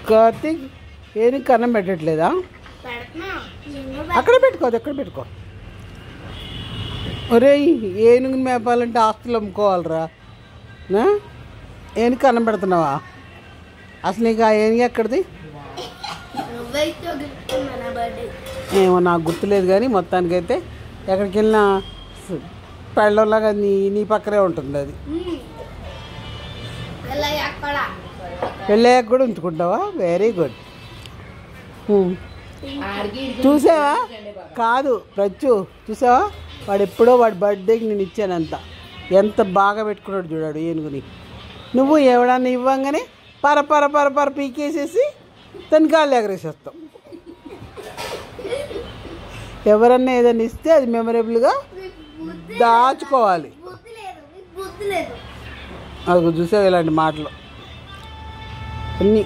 కార్తీక్ ఏనుగు కన్నం పెట్టట్లేదా? అక్కడ పెట్టుకో, అది ఎక్కడ పెట్టుకో. ఒరే ఏనుగుని మేపాలంటే ఆస్తులు అమ్ముకోవాలరా. ఏనుగు కన్నం పెడుతున్నావా? అసలు నీకు ఆ ఏనుగు ఎక్కడిది? ఏమో నాకు గుర్తులేదు, కానీ మొత్తానికైతే ఎక్కడికి వెళ్ళినా పెళ్ళలాగా నీ పక్కనే ఉంటుంది అది. పెళ్ళయ్యాక కూడా ఉంచుకుంటావా? Very good. చూసావా? కాదు ప్రచ్చు, చూసావా? వాడు ఎప్పుడో వాడి బర్త్డేకి నేను ఇచ్చానంత, ఎంత బాగా పెట్టుకున్నాడు చూడాడు ఏనుగుని. నువ్వు ఎవడన్నా ఇవ్వంగానే పర పర పర పర పీకేసేసి తనకాళ్ళు ఎగరేసేస్తాం. ఎవరన్నా ఏదైనా ఇస్తే అది మెమరబుల్గా దాచుకోవాలి. అది చూసావు ఇలాంటి మాటలు అన్నీ.